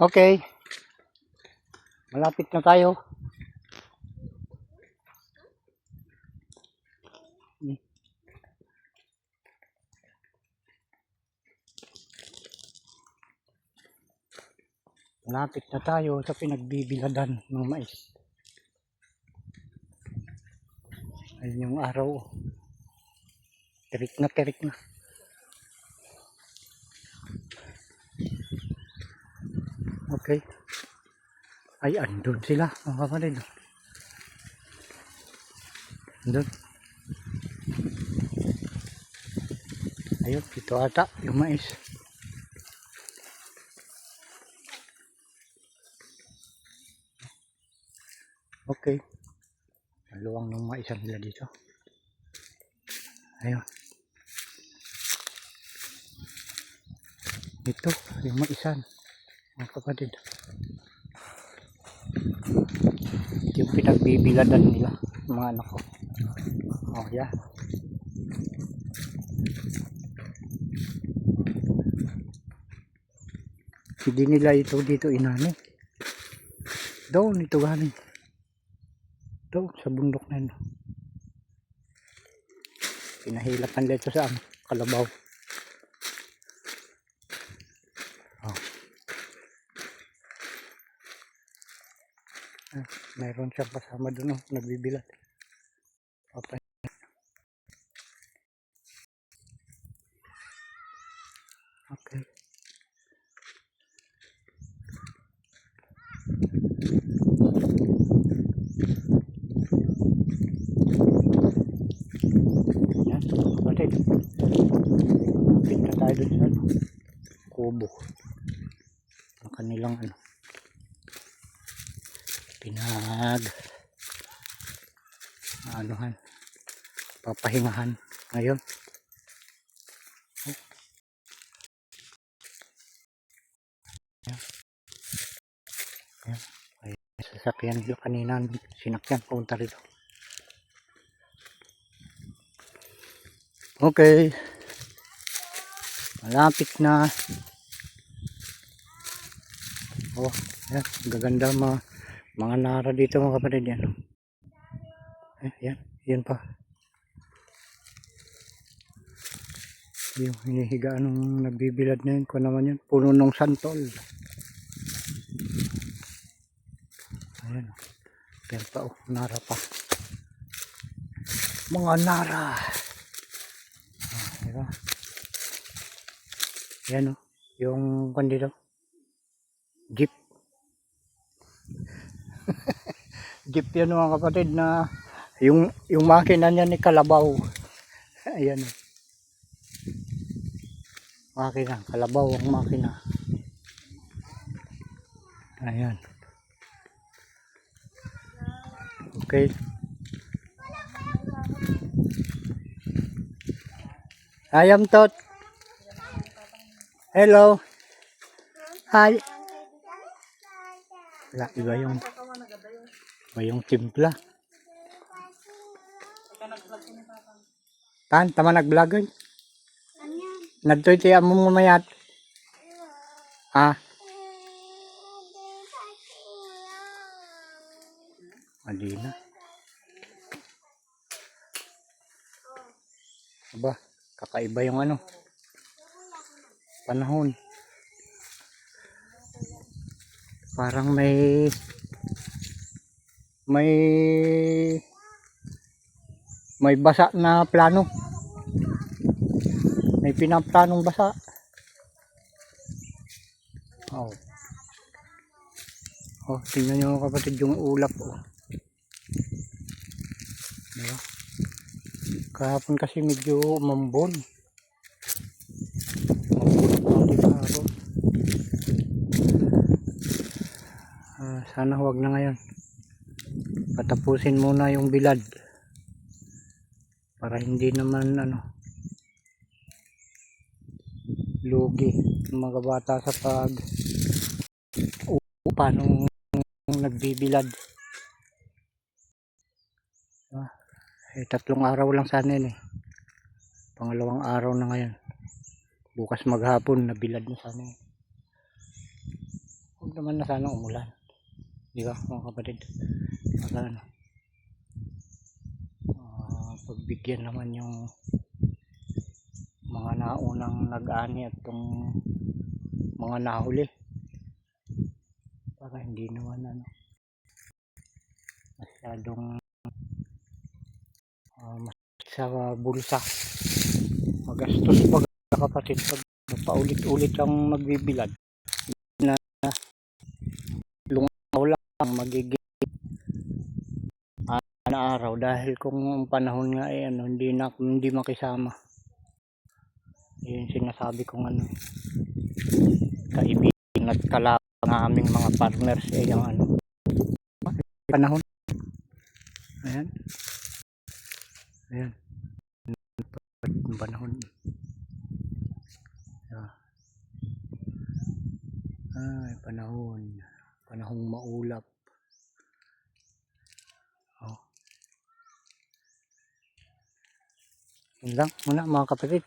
Okay, malapit na tayo. Malapit na tayo sa pinagbibiladan ng mais. Ayun yung araw. Tirik na, tirik na. Okay. Ay, andun sila, mga kapatid. Andun. Ayun, dito ata yung mais. Okay. Maluwang ng maisan nila dito. Ayun. Ito, yung maisan. Mga kapatid. Yung pinagbibiladan nila, mga anak ko. Oh, yeah. Hindi nila ito dito inani. Doon ito galing. Doon sa bundok na yun. Pinahilapan nila ito sa kalabaw. Oh. Mayroon siyang kasama doon, oh, nagbibilat. Okay. Okay. Yan, kapatid. Pinta tayo doon sa kubo. Ang kanilang papahingahan ngayon. Ay, sasakyan yung kanina sinakyan punta rito. Okay, malapit na. Oh, yan, gaganda mga nara dito, mga kapatid. Yan, yan pa yung hinihigaan ng nagbibilad na yun. Kung naman yun, puno ng santol. Ayan, yan pa, oh, nara pa, mga nara. Diba? Yan, oh, yung kandito jeep. Jeep yan, mga kapatid, na yung makina niya ni kalabaw. Ayan, oh. Makina, kalabaw ang makina. Ayan. Okay. Ayam tot. Hello. Hi. Wala, iba yung timpla. Tan, tama nag-vlog. Nagtuitiya mo mamayat. Ah. Adina. Aba, kakaiba yung panahon. Parang may basa na plano. May pinaplanong basa. Oh. Oh, tingnan nyo, kapatid, yung ulap, oh. Diba? Kahapon kasi medyo umambon. Sana huwag na ngayon. Patapusin muna yung bilad para hindi naman lugi ng mga bata sa pag paano nagbibilad. Tatlong araw lang sana yun, pangalawang araw na ngayon. Bukas maghapon nabilad na sana. Huwag naman na sana umulan. Di ba mga kapatid? Para ano, pagbigyan naman yung mga naunang nag-ani at itong mga nahuli. Para hindi naman ano, masyadong sa bulsa. Magastos pag kapatid pag paulit-ulit ang magbibilad. Na lungaw lang magiging na araw dahil kung ang panahon nga ay ano, hindi makisama. Yun sinasabi kong ano, kaibigan at kalaban ng aming mga partners ay yung ano, panahon. Ayan. Ayan. Panahon. Ay, panahong maulap. Yun lang muna mga kapatid.